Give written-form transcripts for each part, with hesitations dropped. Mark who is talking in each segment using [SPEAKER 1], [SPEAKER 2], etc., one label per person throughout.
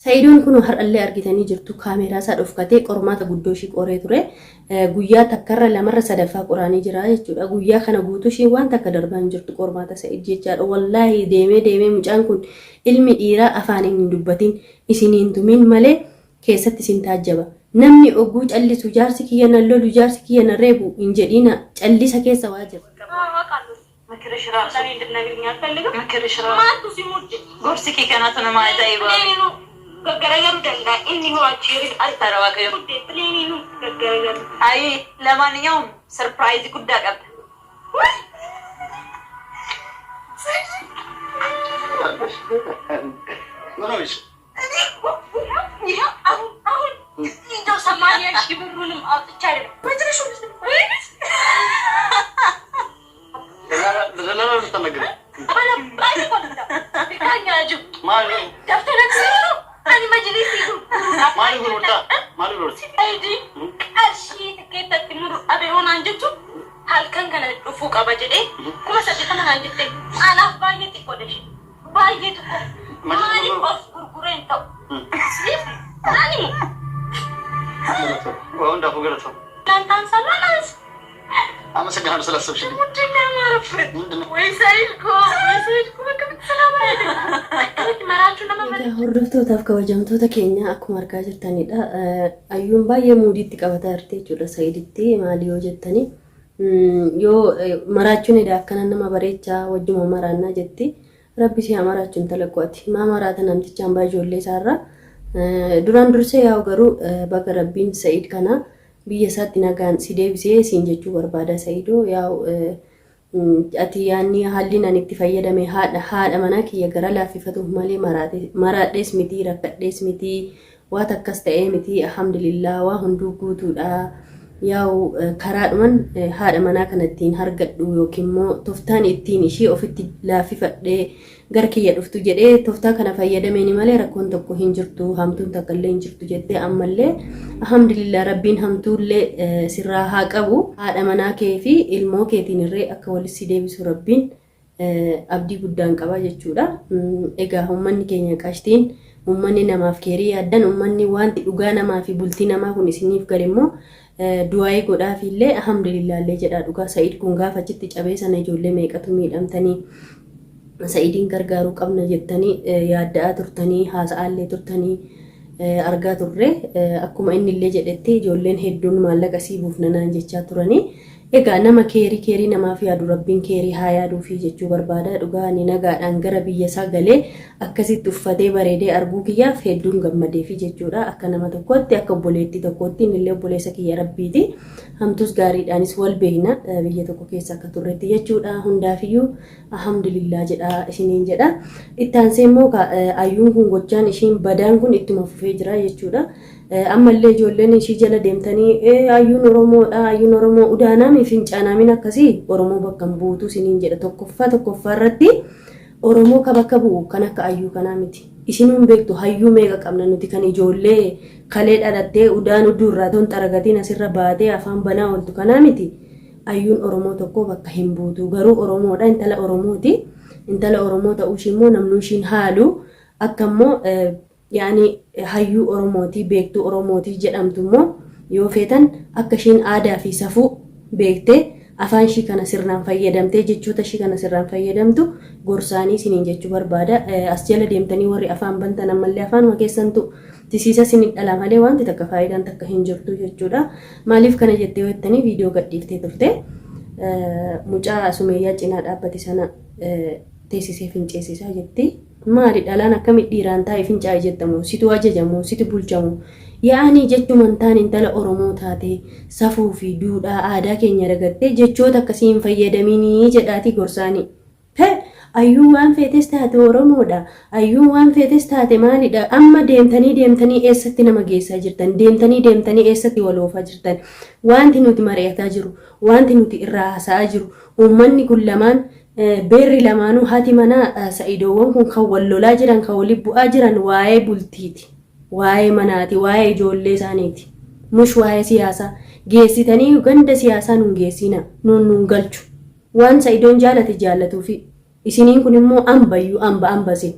[SPEAKER 1] Sa'idoon kun har'allee argitanii jirtu kaameeraa isaa dhufkatee qormaata guddoo ishii qoree ture. Guyyaa takkarra lamarra sadaffaa qoraanii jira jechuudha. Guyyaa kana guutuu ishii waan takka darbaa hin jirtu qormaata Sa'id jechaadha. Wallaahi deemee mucaan kun ilmi dhiiraa afaan hin dubbatin isiniin tumin malee keessatti isin taajjaba. Namni oguu callisu jaarsi kiyya nan lolu jaarsi kiyya nan reebu hin jedhina callisa keessa waa jira.
[SPEAKER 2] Gorsiki kanatu nama ajaa'iba. Gaggaraagaru danda'a inni hoo achiiris altara waaqayyo. Pleeniinu gaggaraagaru. Ayi lamaaniyyuu sarpiraayizii guddaa qabda. Iddoo samaaniyaa ishee birruunim aafachaa jira. Ani majlisi maali gurgurtaa maali gurgurtaa aydi qarshii tikkeettatti muru abee honaan jechuun halkan kana dhufuu qaba jedhee kuma sadii kana naan jettee anaaf baay'ee xiqqoo dha baay'ee xiqqoo maali of gurgureen ta'u ani waa hundaafuu galata laantaan salaanas አመሰግናለሁ ስላሰብሽልኝ ምንድነው ማረፈት ወይ ሳይልኮ በከብት ሰላም
[SPEAKER 1] hordoftoota kabajamtoota keenya akkuma argaa jirtanidha. Ayyuun baay'ee muudiitti qabataa jirti jechuudha Sa'iditti maali yoo jettani yoo maraachuun edda akkana nama bareechaa wajjuma maraannaa jetti rabbi si maraachuun talaqooti maa maraata namtichaan baay'ee ijoollee isaarraa duraan dursee yaa'u garuu bakka rabbiin Sa'id kana biyya isaatti nagaan si deebisee siin jechuu barbaada Sa'idoo yaa'u ati yaanni haalli nan itti fayyadame haadha manaa kiyya gara laaffifatuuf malee maraadhees miti rakkadhees miti waan akkas ta'ee miti alhamdulillah waa hunduu guutuudha yaa'u karaadhuman haadha manaa kana ittiin hargadhu yookiin immoo toftaan ittiin ishii ofitti laaffifadhee gara kiyya dhuftu jedhee toftaa kana fayyadameen malee rakkoon tokko hin jirtu hamtuun takka illee hin jirtu jettee ammallee alhamdulillah rabbiin hamtuullee sirraa haa qabu haadha manaa kee fi ilmoo keetiin irree akka walitti deebisu rabbiin abdii guddaan qaba jechuudha. Egaa uummanni keenya qashtiin uummanni namaaf keerii yaaddan uummanni wanti dhugaa namaa fi bultii namaa kun isiniif galimmoo du'aayii godhaafillee alhamdulillah illee jedha dhugaa Sa'id kun gaafa achitti cabee sana ijoollee meeqatu miidhamtanii Sa'idin gargaaruu qabna jettanii yaadda'aa turtanii haasa'aallee turtanii argaa turre akkuma inni illee jedhetti ijoolleen hedduun maallaqa siibuuf nanaan jechaa turanii egaa nama keerii namaaf yaadu rabbiin keerii haa yaaduufi jechuu barbaada dhugaa ni nagaadhaan gara biyya isaa galee akkasitti uffatee bareedee arguu kiyyaaf hedduun gammadeefi jechuudha akka nama tokkotti akka obboleettii tokkotti illee obboleessa kiyya rabbiiti hamtus gaariidhaanis wal beekna biyya tokko keessa akka turretti jechuudha hundaafiyyuu alhamdulillah jedha isiniin jedha ittaansee immoo ayyuun kun gochaan ishiin badaan kun ittuma fufee jira jechuudha. Ammallee ijoolleen ishii jala deemtanii ayyuun Oromoo udaanaami fincaanaamin akkasii Oromoo bakka buutuu isiniin jedha tokkoffaa irratti Oromoo ka bakka bu'u kan akka ayyuu kanaa miti. Isinuun beektu hayyuu meeqa qabna nuti kan ijoollee kalee dhalattee udaan udduurraa toon xaragatiin asirra baatee afaan banaa ooltu kanaa miti. Ayyuun Oromoo tokko bakka hin buutu garuu Oromoodha intala Oromooti. Intala Oromoo ta'uu ishii immoo namni ishiin haalu akka immoo yaani hayyuu Oromooti beektuu Oromooti jedhamtu immoo yoo feetan akka ishiin aadaa fi safuu beektee afaan ishii kana sirnaan fayyadamtee jechoota ishii kana sirnaan fayyadamtu gorsaanii isiniin jechuu barbaada. As jala deemtanii warri afaan bantan ammallee afaanuma keessantu tisiisa isinii dhala malee wanti takka faayidaan takka hin jirtu jechuudha. Maaliif kana jettee yoo jettanii viidiyoo gadhiiftee turte mucaa Sumeeyyaa cinaa dhaabbate sana teessisee finceessisaa jetti. Maali dhalaan akkamitti dhiiraan taa'ee fincaa'ee jettamu situ ajajamu situ bulchamu yaa'anii jechuun taan intala Oromoo taate safuu fi duudhaa aadaa keenya dagattee jechoota akkasii hin fayyadaminii jedhaati gorsaanii. Ayyuun waan feetes taate Oromoodha ayyuun waan feetes taate maalidha amma deemtanii eessatti nama geessaa jirtan deemtanii eessatti wal oofaa jirtan wanti nuti mari'ataa jiru wanti nuti irraa haasa'aa jiru uummanni kun lamaan beerri lamaanuu haati manaa Sa'idoowwan kun kan wal lolaa jiran kan waliin bu'aa jiran waa'ee bultiiti waa'ee manaati waa'ee ijoollee isaaniiti mush waa'ee siyaasaa geessitanii ganda siyaasaa nun geessina nun galchu waan Sa'idoon jaallatuufi isiniin kun immoo ambayyuu ambasi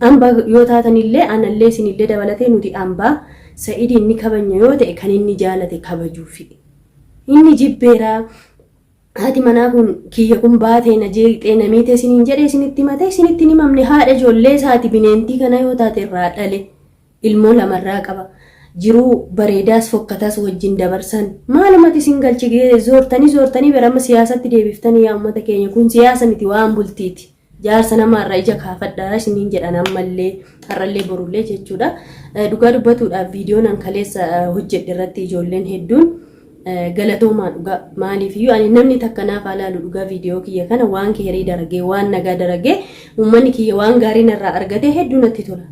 [SPEAKER 1] Amba yoo taatanillee anallee isinillee dabalatee nuti ambaa Sa'id inni kabanya yoo ta'e kan inni jaalate kabajuufi. Inni jibbeeraa haati manaa kun kiyya kun baatee na jeeqxee namiite isiniin jedhee isinitti matee isinitti ni mamne haadha ijoollee isaati bineentii kana yoo taate irraa dhale ilmoo lamarraa qaba. Jiruu bareedaas fokkataas wajjin dabarsan maalumatti isin galchigee zoortanii berama siyaasatti deebiftanii yaa uummata keenya kun siyaasa miti waan bultiiti. Jaarsa namaarraa ija kaafadhaa isiniin jedhan ammallee har'allee borullee jechuudha. Dhugaa dubbatuudhaaf viidiyoon an kaleessa hojjedhe irratti ijoolleen hedduun galatoomaa dhugaa maaliifiyyuu ani namni takka naaf ilaalu dhugaa viidiyoo kiyya kana waan keerii daragee waan nagaa daragee uummanni kiyya waan gaarii narraa argatee hedduu natti tola.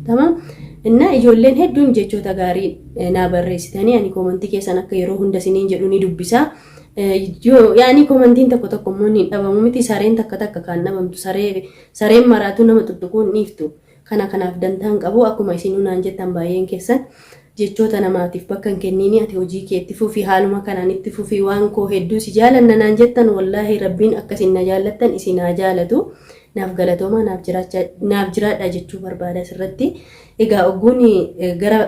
[SPEAKER 1] Tamam inna ijoolleen hedduun jechoota gaarii naa barreessitanii ani koomantii keessan akka yeroo hunda isiniin jedhu ni dubbisaa. Yaani koomantiin tokko immoo ni dhabamu miti sareen takka kan dhabamtu sareen maraatu nama tuttuquun dhiiftu kana kanaaf dantaan qabu akkuma isin naan jettan baay'een keessan jechoota namaatiif bakka hin kenniini ati hojii kee itti fufii haaluma kanaan itti fufii waan koo hedduu si jaalanna naan jettan wallaahi rabbiin akkasin na jaallattan isin haa jaalatu naaf galatooma naaf jiraadha jechuu barbaada asirratti. Egaa ogguun gara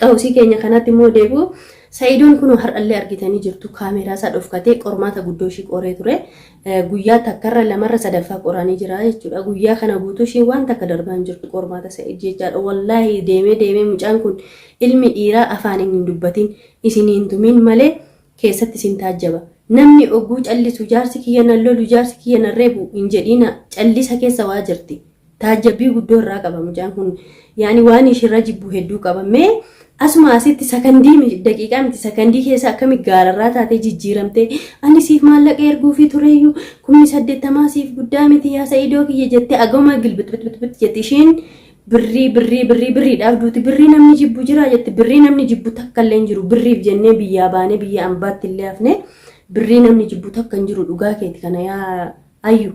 [SPEAKER 1] qawsii keenya kanatti immoo deebi'u Sa'idoon kun har'allee argitanii jirtu kaameeraa isaa dhofkatee qormaata guddoo ishii qoree ture. Guyyaa takkarra lamarra sadaffaa qoranii jira jechuudha. Guyyaa kana guutuu ishii waan takka darbaan jirtu qormaata Sa'id jechaadha. Wallaahi deemee mucaan kun ilmi dhiiraa afaan hin dubbatin isiniin tumin malee keessatti isin taajjaba. Namni ogguu callisu jaarsi kiyya nan lolu jaarsi kiyya nan reebu hin jedhina callisa keessa waa jirti. Taajjabii guddoo irraa qaba mucaan kun. Yaani waan ishirra jibbu hedduu qaba. Mee asuma asitti sakandii daqiiqaa miti sakandii keessa akkami gaararraa taatee jijjiiramtee ani siif maallaqa erguu fi tureeyyuu 80 siif guddaa miti yaa Sa'idoo kiyya jettee agama gilbit jetti ishiin birriidhaaf duuti birrii namni jibbu jira jetti birrii namni jibbu takka illee hin jiru birriif jennee biyyaa baanee biyya ambaatti illee hafne birrii namni jibbu takka hin jiru dhugaa keeti kana yaa ayyu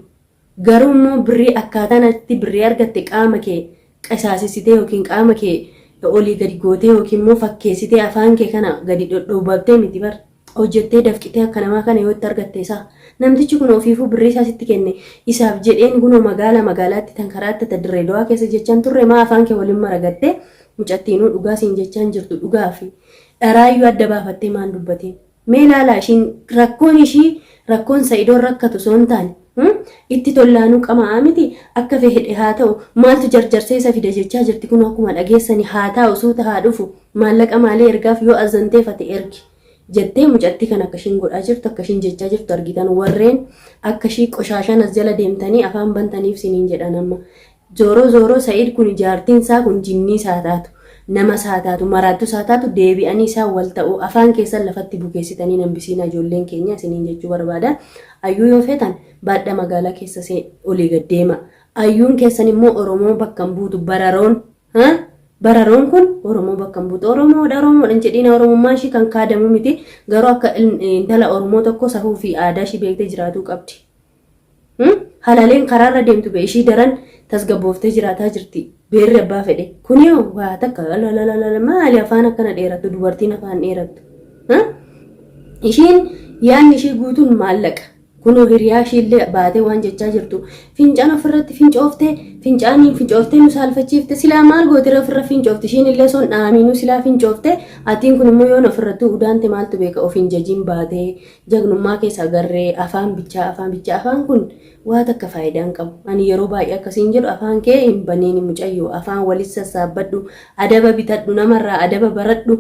[SPEAKER 1] garuu immoo birrii akkaataan atti birrii argatte qaama kee qisaasisitee yookiin qaama kee olii gadi gootee yookiin immoo fakkeessitee afaan kee kana gadi dhodhoobattee miti bar hojjettee dafqitee akka namaa kana yoo itti argatte isaa namtichi kun ofiifuu birrii isaa sitti kenne isaaf jedheen kunoo magaalaatti tan karaatti dirree dawaa keessa jechaan turre maa afaan kee waliin maragattee mucattiinuu dhugaa siin jechaan jirtu dhugaa fi dharaayyuu adda baafattee maan dubbateen mee ilaalaa ishiin rakkoon Sa'idoon rakkatu osoo hin taane itti tollaanuu qamaa miti akka fedhe haa ta'u maaltu jarjarsee isa fida jechaa jirti kun akkuma dhageessani haa taa'u suuta haa dhufu maallaqa maalee ergaaf yoo azanteeffate ergi jettee mucattii kan akkashiin godhaa jirtu akkashiin jechaa jirtu argitan warreen akkashii qoshaashan as jala deemtanii afaan bantaniif siniin jedhan amma zooroo Sa'id kun jaartiin isaa kun jinnii isaa taatu nama isaa taatu maraattu isaa taatu deebi'anii isaa wal ta'u afaan keessan lafatti bukeessitanii nambisiina ijoolleen keenya siniin jechuu barbaada. Ayyuu yoo feetan baadha magaalaa keessa olii gad deema. Ayyuun keessan immoo Oromoo bakka hin buutu bararoon kun Oromoo bakka hin buutu Oromoodhaan jedhina Oromummaan ishii kan kaadamu miti garuu akka intala Oromoo tokko safuu fi aadaa ishii beektee jiraatuu qabdi. Halaaleen karaarra deemtu bee ishii daran tasgabbooftee jiraataa jirti. Beerri abbaa fedhe kuniyoo waa takka maali afaan akkana dheerattu dubartiin afaan dheerattu. Ishiin yaanni ishii guutuun maallaqa. Kunoo hiriyaa ishiillee baatee waan jechaa jirtu fincaan ofirratti fincooftee nu saalfachiifte silaa maal gootira ofirra fincoofte ishiin illee son dhaamiinuu silaa fincoofte atiin kun immoo yoon ofirratti udaante maaltu beeka ofiin jajiin baatee jagnummaa keessa agarree afaan bichaa kun waa takka faayidaan qabu ani yeroo baay'ee akkasiin jedhu afaan kee hin baneen mucayyoo afaan walis sassaabbadhu adaba bitadhu namarraa adaba baradhu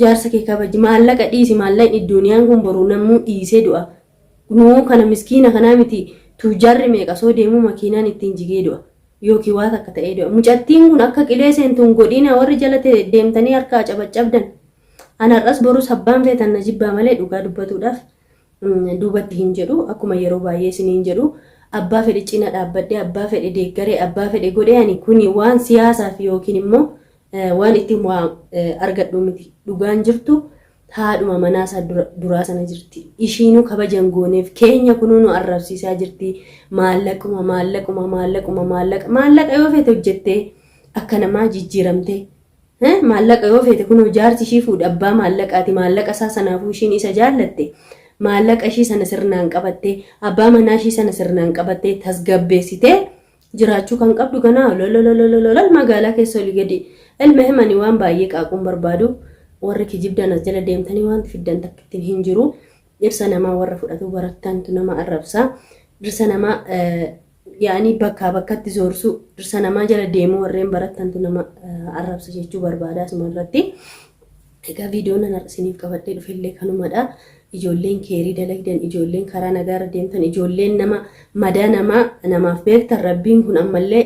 [SPEAKER 1] jaarsa kee kabaji maallaqa dhiisi maallaqni duniyaan kun boruu namuu dhiisee du'a nuu kana miskiina kanaa miti tuujarri meeqa soo deemuu makiinaan ittiin jigee du'a yookiin waa takka ta'ee du'a mucattiin kun akka qilee seentuun godhiina warri jala deemtanii harkaa cabaccabdan anarras boruu sabbaan feetan na jibbaa malee dhugaa dubbatuudhaaf duubatti hin jedhu akkuma yeroo baay'ee isiniin jedhu abbaa fedhe cina dhaabbadhee abbaa fedhe deeggaree abbaa fedhe godhee ani kun waan siyaasaaf yookiin immoo waan ittiin waa argadhu miti dhugaan jirtu haadhuma manaasaa duraa sana jirti ishiinuu kabajan gooneef keenya kunuu nu arrabsiisaa jirti maallaqa yoo feete hojjettee akka namaa jijjiiramtee maallaqa yoo feete kunuu jaarsi ishii fuudha abbaa maallaqaati maallaqa isaa sanaafuu ishiin isa jaallatte maallaqa ishii sana sirnaan qabattee abbaa manaa ishii sana sirnaan qabattee tasgabbeessitee jiraachuu kan qabdu kana lololololol magaalaa keessa olii gadi ilma himanii waan baay'ee qaaquun barbaadu warri kijibdaan as jala deemtanii waan fiddan takkittiin hin jiru dhirsa namaa warra fudhatu barattantu nama arrabsaa dhirsa namaa yaani bakkaa bakkatti zoorsu dhirsa namaa jala deemuu warreen barattantu nama arrabsa jechuu barbaada asuma irratti. Egaa viidiyoon ana isiniif qabadhee dhufillee kanumadha. Ijoolleen keerii dalagdan, ijoolleen karaa nagaarra deemtan, ijoolleen nama madaa namaaf beektan rabbiin kun ammallee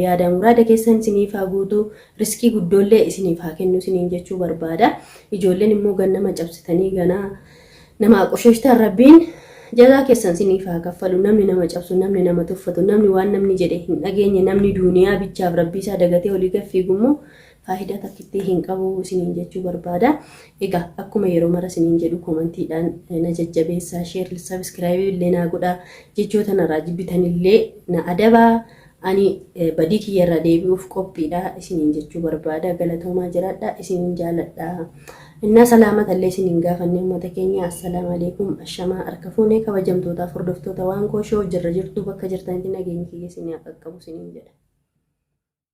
[SPEAKER 1] yaada muraada keessan isiniif haa guutu, riskii guddoollee isiniif haa kennu isiniin jechuu barbaada. Ijoolleen immoo ganama cabsitanii ganaa nama qoshooshtan rabbiin jazaa keessan isiniif haa kaffalu. Namni nama cabsu, namni nama tuffatu, namni waan namni jedhe hin dhageenye, namni duuniyaa bichaaf rabbii isaa dagatee olii gaffiigummoo faayidaa takkittee hin qabu isiniin jechuu barbaada. Egaa akkuma yeroo mara isiniin jedhu komantiidhaan na jajjabeessaa, sheer, sabiskiraaybii illee naa godhaa, jechoota narraa jibbitanillee na adabaa. Ani badii kiyyarraa deebi'uuf qophiidha isiniin jechuu barbaada. Galatoomaa jiraadha, isiniin jaaladha. Innaa salaamataallee isiniin gaafanne uummata keenya assalaamu alaykum ashamaa harka fuunee kabajamtootaaf hordoftoota waan kooshoo jirra jirtu bakka jirtanitti nageenyi kiyya isinii qaqqabu isiniin jedha.